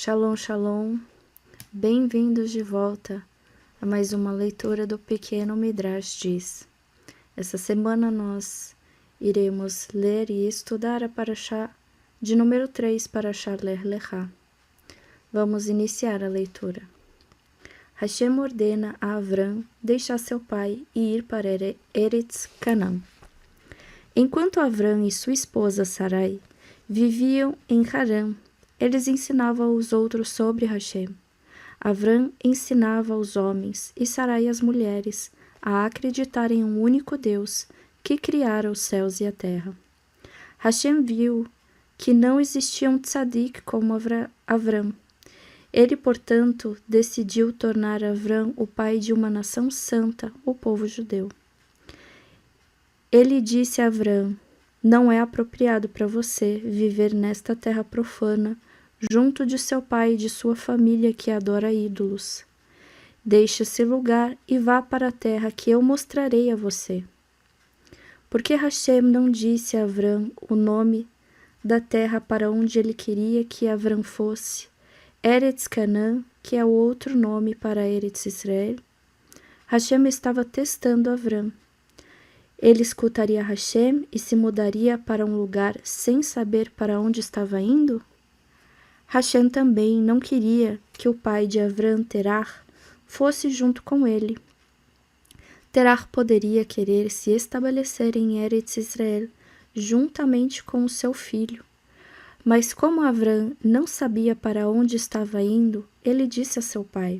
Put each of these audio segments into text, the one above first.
Shalom, shalom, bem-vindos de volta a mais uma leitura do Pequeno Midrash Diz. Essa semana nós iremos ler e estudar a Parashá de número 3, Parashá Lech Lechá. Vamos iniciar a leitura. Hashem ordena a Avram deixar seu pai e ir para Eretz Canaã. Enquanto Avram e sua esposa Sarai viviam em Harã, eles ensinavam os outros sobre Hashem. Avram ensinava os homens e Sarai as mulheres a acreditar em um único Deus que criara os céus e a terra. Hashem viu que não existia um tzadik como Avram. Ele, portanto, decidiu tornar Avram o pai de uma nação santa, o povo judeu. Ele disse a Avram: não é apropriado para você viver nesta terra profana, junto de seu pai e de sua família que adora ídolos. Deixe esse lugar e vá para a terra que eu mostrarei a você. Porque Hashem não disse a Avram o nome da terra para onde ele queria que Avram fosse, Eretz Canaã, que é o outro nome para Eretz Israel? Hashem estava testando Avram. Ele escutaria Hashem e se mudaria para um lugar sem saber para onde estava indo? Hashem também não queria que o pai de Avram, Terah, fosse junto com ele. Terah poderia querer se estabelecer em Eretz Israel juntamente com o seu filho. Mas como Avram não sabia para onde estava indo, ele disse a seu pai: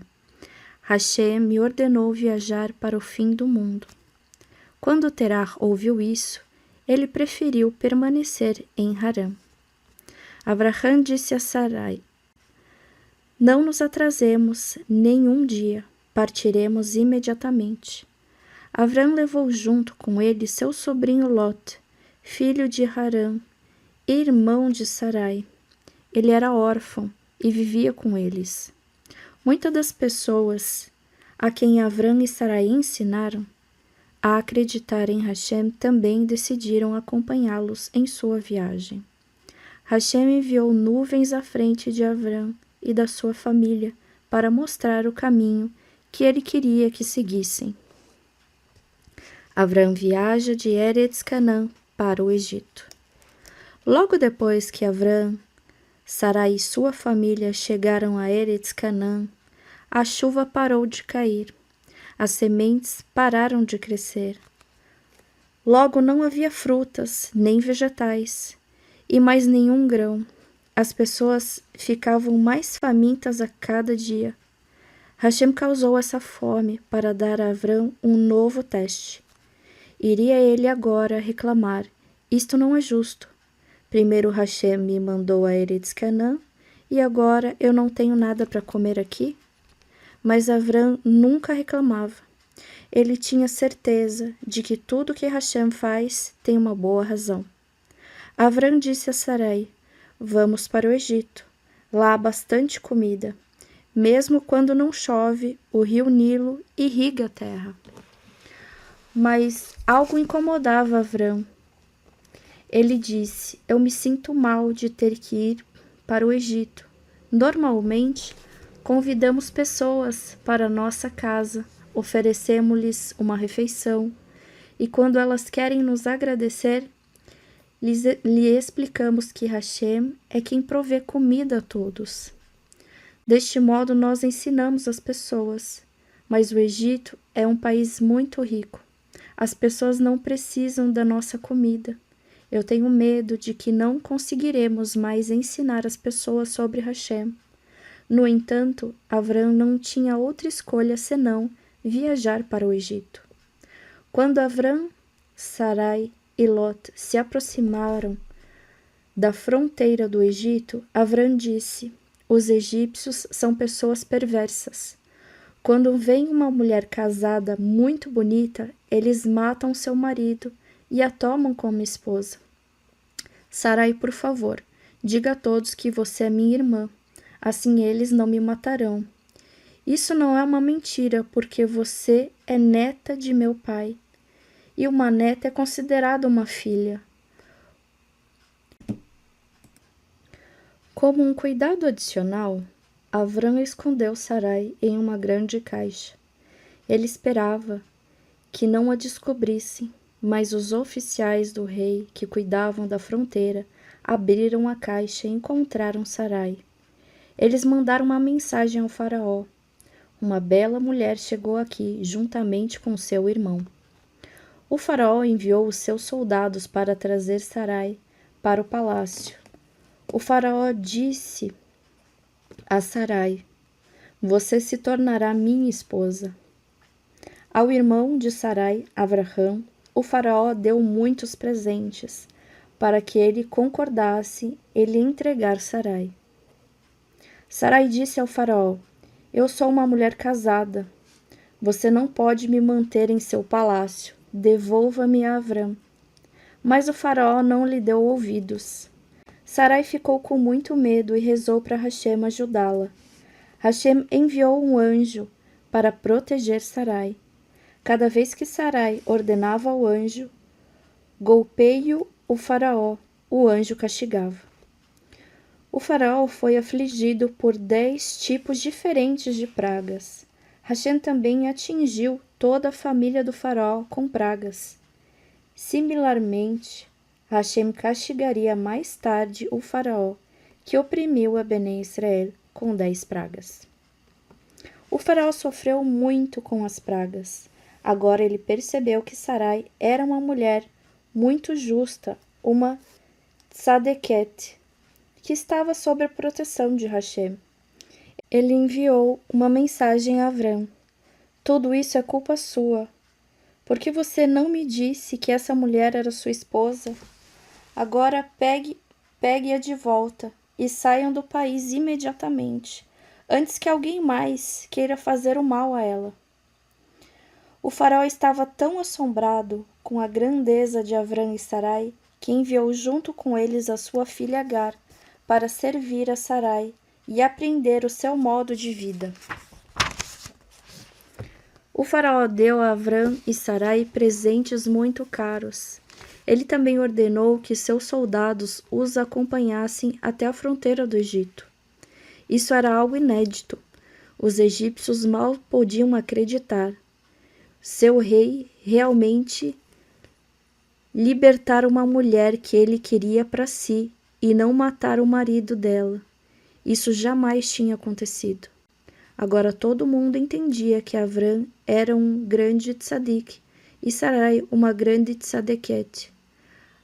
Hashem me ordenou viajar para o fim do mundo. Quando Terah ouviu isso, ele preferiu permanecer em Harã. Abraham disse a Sarai: não nos atrasemos nenhum dia, partiremos imediatamente. Avram levou junto com ele seu sobrinho Lot, filho de Harã, irmão de Sarai. Ele era órfão e vivia com eles. Muitas das pessoas a quem Avram e Sarai ensinaram a acreditar em Hashem também decidiram acompanhá-los em sua viagem. Hashem enviou nuvens à frente de Avram e da sua família para mostrar o caminho que ele queria que seguissem. Avram viaja de Eretz Canaã para o Egito. Logo depois que Avram, Sarai e sua família chegaram a Eretz Canaã, a chuva parou de cair. As sementes pararam de crescer. Logo não havia frutas, nem vegetais, e mais nenhum grão. As pessoas ficavam mais famintas a cada dia. Hashem causou essa fome para dar a Avram um novo teste. Iria ele agora reclamar: isto não é justo. Primeiro Hashem me mandou a Eretz Canaã, e agora eu não tenho nada para comer aqui? Mas Avram nunca reclamava. Ele tinha certeza de que tudo que Hashem faz tem uma boa razão. Avram disse a Sarai: vamos para o Egito. Lá há bastante comida. Mesmo quando não chove, o rio Nilo irriga a terra. Mas algo incomodava Avram. Ele disse: eu me sinto mal de ter que ir para o Egito. Normalmente, convidamos pessoas para nossa casa, oferecemos-lhes uma refeição, e quando elas querem nos agradecer, lhe explicamos que Hashem é quem provê comida a todos. Deste modo, nós ensinamos as pessoas, mas o Egito é um país muito rico. As pessoas não precisam da nossa comida. Eu tenho medo de que não conseguiremos mais ensinar as pessoas sobre Hashem. No entanto, Avram não tinha outra escolha senão viajar para o Egito. Quando Avram, Sarai e Lot se aproximaram da fronteira do Egito, Avram disse: os egípcios são pessoas perversas. Quando vem uma mulher casada muito bonita, eles matam seu marido e a tomam como esposa. Sarai, por favor, diga a todos que você é minha irmã, assim eles não me matarão. Isso não é uma mentira, porque você é neta de meu pai, e uma neta é considerada uma filha. Como um cuidado adicional, Avram escondeu Sarai em uma grande caixa. Ele esperava que não a descobrissem, mas os oficiais do rei que cuidavam da fronteira abriram a caixa e encontraram Sarai. Eles mandaram uma mensagem ao faraó. Uma bela mulher chegou aqui juntamente com seu irmão. O faraó enviou os seus soldados para trazer Sarai para o palácio. O faraó disse a Sarai: "Você se tornará minha esposa." Ao irmão de Sarai, Abraham, o faraó deu muitos presentes para que ele concordasse em lhe entregar Sarai. Sarai disse ao faraó: "Eu sou uma mulher casada. Você não pode me manter em seu palácio. Devolva-me a Avram." Mas o faraó não lhe deu ouvidos. Sarai ficou com muito medo e rezou para Hashem ajudá-la. Hashem enviou um anjo para proteger Sarai. Cada vez que Sarai ordenava ao anjo: "Golpeie o faraó", o anjo castigava. O faraó foi afligido por 10 tipos diferentes de pragas. Hashem também atingiu toda a família do faraó com pragas. Similarmente, Hashem castigaria mais tarde o faraó, que oprimiu a Bnei Israel com 10 pragas. O faraó sofreu muito com as pragas. Agora ele percebeu que Sarai era uma mulher muito justa, uma tzadeket, que estava sob a proteção de Hashem. Ele enviou uma mensagem a Avram: "Tudo isso é culpa sua. Por que você não me disse que essa mulher era sua esposa? Agora pegue-a de volta e saiam do país imediatamente, antes que alguém mais queira fazer o mal a ela." O faraó estava tão assombrado com a grandeza de Avram e Sarai que enviou junto com eles a sua filha Agar para servir a Sarai e aprender o seu modo de vida. O faraó deu a Avram e Sarai presentes muito caros. Ele também ordenou que seus soldados os acompanhassem até a fronteira do Egito. Isso era algo inédito. Os egípcios mal podiam acreditar. Seu rei realmente libertar uma mulher que ele queria para si e não matar o marido dela. Isso jamais tinha acontecido. Agora todo mundo entendia que Avram era um grande tzadik e Sarai uma grande tzadeket.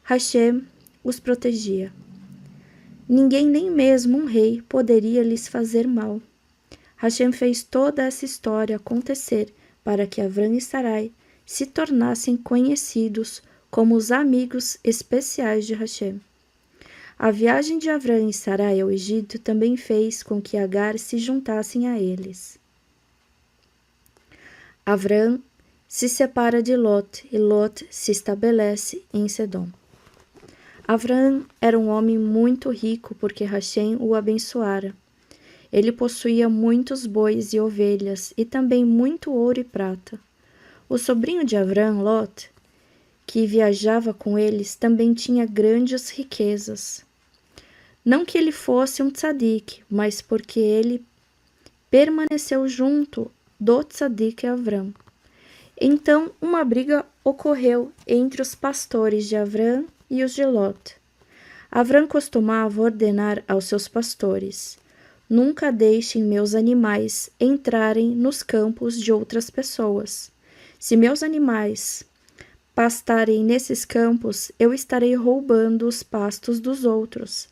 Hashem os protegia. Ninguém, nem mesmo um rei, poderia lhes fazer mal. Hashem fez toda essa história acontecer para que Avram e Sarai se tornassem conhecidos como os amigos especiais de Hashem. A viagem de Avram e Sarai ao Egito também fez com que Agar se juntassem a eles. Avram se separa de Lot e Lot se estabelece em Sedom. Avram era um homem muito rico porque Hashem o abençoara. Ele possuía muitos bois e ovelhas e também muito ouro e prata. O sobrinho de Avram, Lot, que viajava com eles, também tinha grandes riquezas. Não que ele fosse um tzadik, mas porque ele permaneceu junto do tzadik Avram. Então, uma briga ocorreu entre os pastores de Avram e os de Lot. Avram costumava ordenar aos seus pastores: "Nunca deixem meus animais entrarem nos campos de outras pessoas. Se meus animais pastarem nesses campos, eu estarei roubando os pastos dos outros.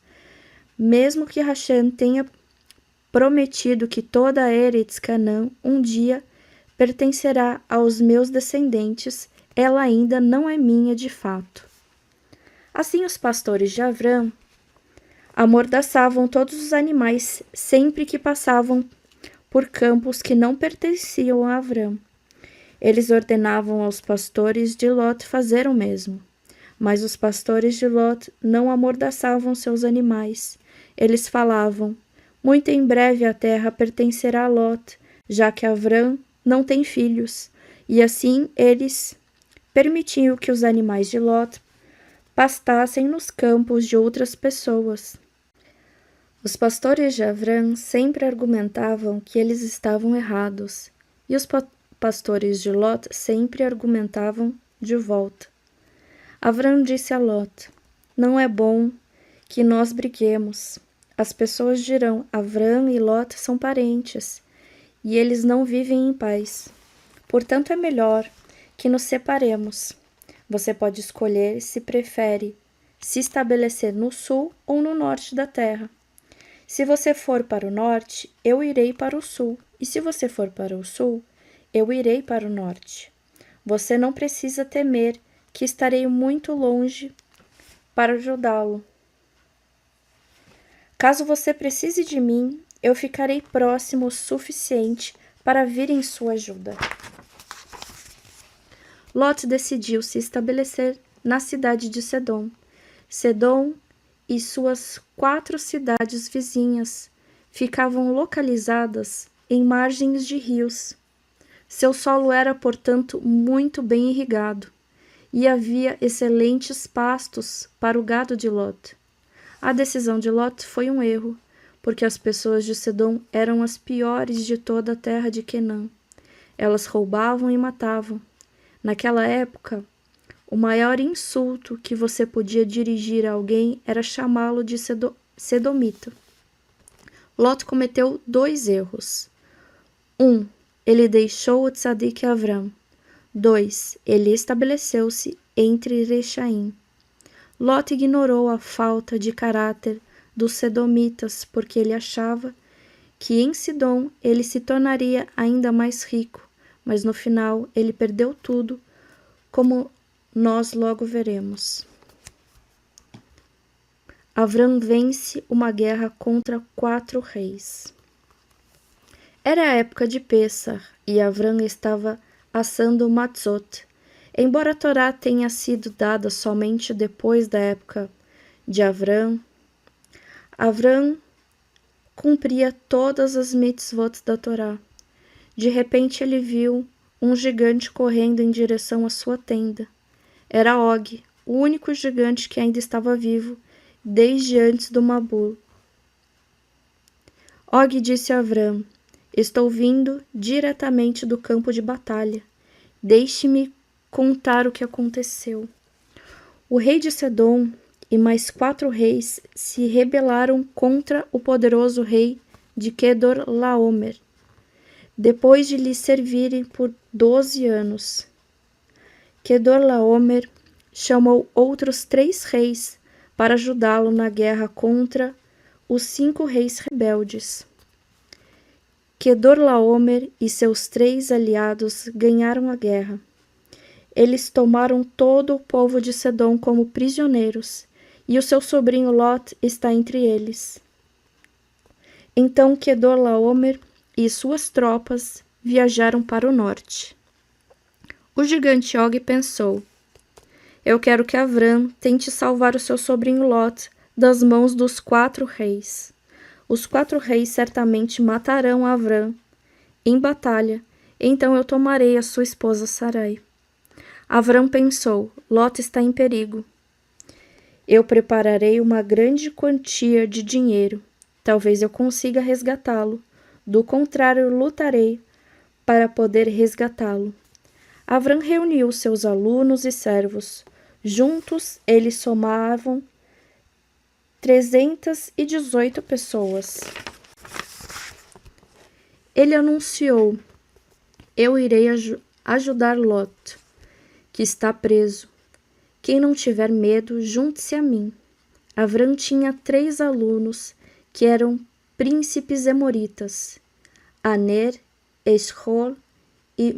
Mesmo que Hashem tenha prometido que toda a Eretz Canaã um dia pertencerá aos meus descendentes, ela ainda não é minha de fato." Assim, os pastores de Avram amordaçavam todos os animais sempre que passavam por campos que não pertenciam a Avram. Eles ordenavam aos pastores de Lot fazer o mesmo. Mas os pastores de Lot não amordaçavam seus animais. Eles falavam: "Muito em breve a terra pertencerá a Lot, já que Avram não tem filhos." E assim eles permitiam que os animais de Lot pastassem nos campos de outras pessoas. Os pastores de Avram sempre argumentavam que eles estavam errados, e os pastores de Lot sempre argumentavam de volta. Avram disse a Lot: Não é bom que nós briguemos. As pessoas dirão: Avram e Lot são parentes, e eles não vivem em paz. Portanto, é melhor que nos separemos. Você pode escolher se prefere se estabelecer no sul ou no norte da terra. Se você for para o norte, eu irei para o sul, e se você for para o sul, eu irei para o norte. Você não precisa temer que estarei muito longe para ajudá-lo. Caso você precise de mim, eu ficarei próximo o suficiente para vir em sua ajuda. Lot decidiu se estabelecer na cidade de Sedom. Sedom e suas 4 cidades vizinhas ficavam localizadas em margens de rios. Seu solo era, portanto, muito bem irrigado, e havia excelentes pastos para o gado de Lot. A decisão de Lot foi um erro, porque as pessoas de Sedom eram as piores de toda a terra de Quenã. Elas roubavam e matavam. Naquela época, o maior insulto que você podia dirigir a alguém era chamá-lo de sedomita. Lot cometeu 2 erros. 1. Ele deixou o tzadik Avram. 2. Ele estabeleceu-se entre Rechaim. Lot ignorou a falta de caráter dos sedomitas porque ele achava que em Sidom ele se tornaria ainda mais rico, mas no final ele perdeu tudo, como nós logo veremos. Avram vence uma guerra contra 4 reis. Era a época de Pessah e Avram estava assando matzot. Embora a Torá tenha sido dada somente depois da época de Avram, Avram cumpria todas as mitzvot da Torá. De repente ele viu um gigante correndo em direção à sua tenda. Era Og, o único gigante que ainda estava vivo desde antes do Mabul. Og disse a Avram: Estou vindo diretamente do campo de batalha. Deixe-me contar o que aconteceu. O rei de Sedom e mais 4 reis se rebelaram contra o poderoso rei de Kedorlaomer, depois de lhe servirem por 12 anos. Kedorlaomer chamou outros 3 reis para ajudá-lo na guerra contra os 5 reis rebeldes. Kedorlaomer e seus 3 aliados ganharam a guerra. Eles tomaram todo o povo de Sedom como prisioneiros, e o seu sobrinho Lot está entre eles. Então Kedorlaomer e suas tropas viajaram para o norte. O gigante Og pensou: Eu quero que Avram tente salvar o seu sobrinho Lot das mãos dos 4 reis. Os 4 reis certamente matarão Avram em batalha, então eu tomarei a sua esposa Sarai. Avram pensou: Lot está em perigo. Eu prepararei uma grande quantia de dinheiro. Talvez eu consiga resgatá-lo. Do contrário, lutarei para poder resgatá-lo. Avram reuniu seus alunos e servos. Juntos, eles somavam 318 pessoas. Ele anunciou: Eu irei ajudar Lot, que está preso. Quem não tiver medo, junte-se a mim. Avram tinha 3 alunos que eram príncipes emoritas: Aner, Eshcol e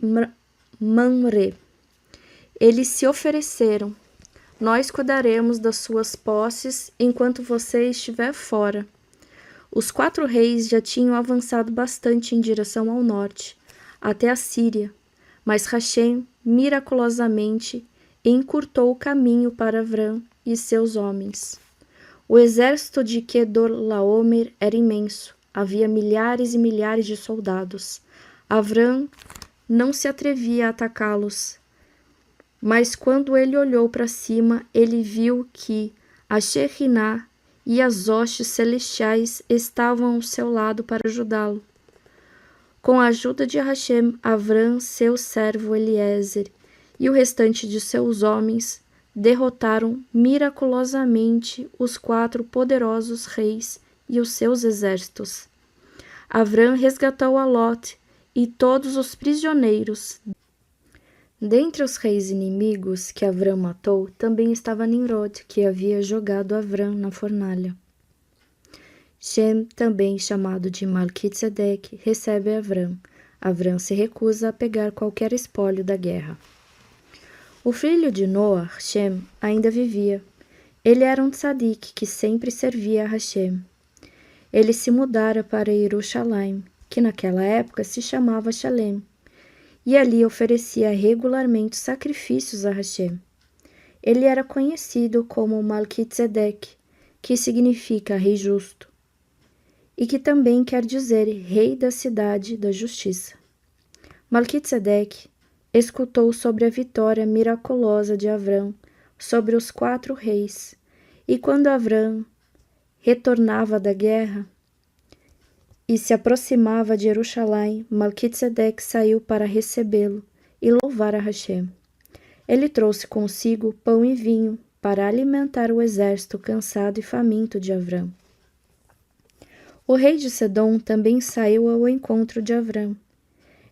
Mamre. Eles se ofereceram: Nós cuidaremos das suas posses enquanto você estiver fora. Os 4 reis já tinham avançado bastante em direção ao norte, até a Síria, mas Hashem miraculosamente encurtou o caminho para Avram e seus homens. O exército de Kedorlaomer era imenso, havia milhares e milhares de soldados. Avram não se atrevia a atacá-los, mas quando ele olhou para cima, ele viu que a Shekhinah e as hostes celestiais estavam ao seu lado para ajudá-lo. Com a ajuda de Hashem, Avram, seu servo Eliezer e o restante de seus homens derrotaram miraculosamente os 4 poderosos reis e os seus exércitos. Avram resgatou a Lot e todos os prisioneiros. Dentre os reis inimigos que Avram matou, também estava Nimrod, que havia jogado Avram na fornalha. Shem, também chamado de Malquitzedec, recebe Avram. Avram se recusa a pegar qualquer espólio da guerra. O filho de Noah, Shem, ainda vivia. Ele era um tzadik que sempre servia a Hashem. Ele se mudara para Jerusalém, que naquela época se chamava Shalem, e ali oferecia regularmente sacrifícios a Hashem. Ele era conhecido como Malquitzedec, que significa rei justo, e que também quer dizer rei da cidade da justiça. Malquitzedec escutou sobre a vitória miraculosa de Avram sobre os 4 reis, e quando Avram retornava da guerra e se aproximava de Jerusalém, Malquitzedec saiu para recebê-lo e louvar a Hashem. Ele trouxe consigo pão e vinho para alimentar o exército cansado e faminto de Avram. O rei de Sedom também saiu ao encontro de Avram.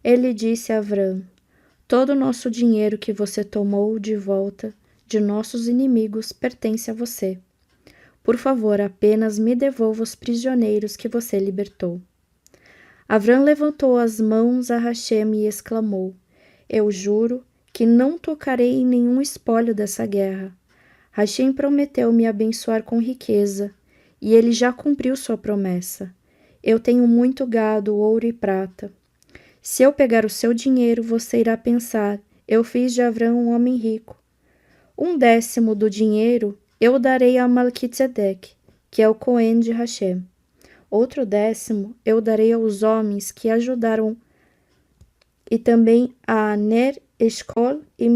Ele disse a Avram: todo o nosso dinheiro que você tomou de volta de nossos inimigos pertence a você. Por favor, apenas me devolva os prisioneiros que você libertou. Avram levantou as mãos a Hashem e exclamou: eu juro que não tocarei em nenhum espólio dessa guerra. Hashem prometeu me abençoar com riqueza, e ele já cumpriu sua promessa. Eu tenho muito gado, ouro e prata. Se eu pegar o seu dinheiro, você irá pensar: eu fiz de Avram um homem rico. 1/10 do dinheiro eu darei a Malquitzedec, que é o Cohen de Hashem. Outro 10 eu darei aos homens que ajudaram, e também a Ner, Eshcol e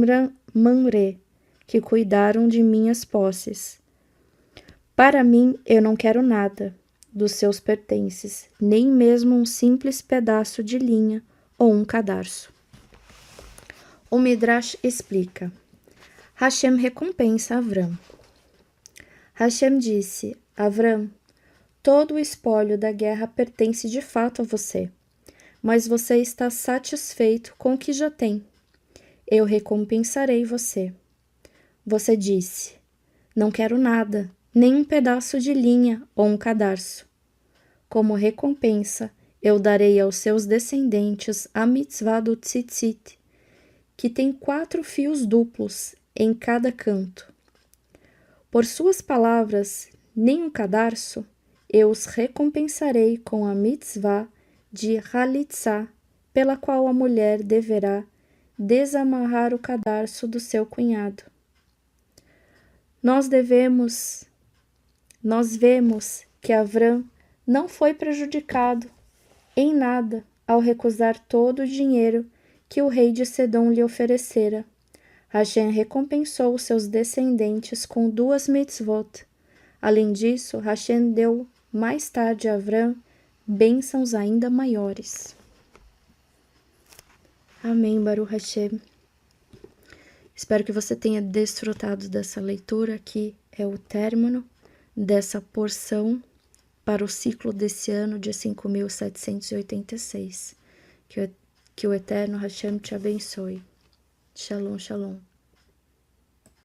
Mamre, que cuidaram de minhas posses. Para mim, eu não quero nada dos seus pertences, nem mesmo um simples pedaço de linha ou um cadarço. O Midrash explica: Hashem recompensa Avram. Hashem disse: Avram, todo o espólio da guerra pertence de fato a você, mas você está satisfeito com o que já tem. Eu recompensarei você. Você disse: não quero nada, nem um pedaço de linha ou um cadarço. Como recompensa, eu darei aos seus descendentes a mitzvah do tzitzit, que tem 4 fios duplos em cada canto. Por suas palavras, nem um cadarço, eu os recompensarei com a mitzvah de halitzá, pela qual a mulher deverá desamarrar o cadarço do seu cunhado. Nós vemos que Avram não foi prejudicado em nada ao recusar todo o dinheiro que o rei de Sedom lhe oferecera. Hashem recompensou os seus descendentes com 2 mitzvot. Além disso, Hashem deu mais tarde a Avram bênçãos ainda maiores. Amém, Baruch Hashem. Espero que você tenha desfrutado dessa leitura, que é o término dessa porção para o ciclo desse ano de 5.786. Que o Eterno Hashem te abençoe. Shalom, shalom.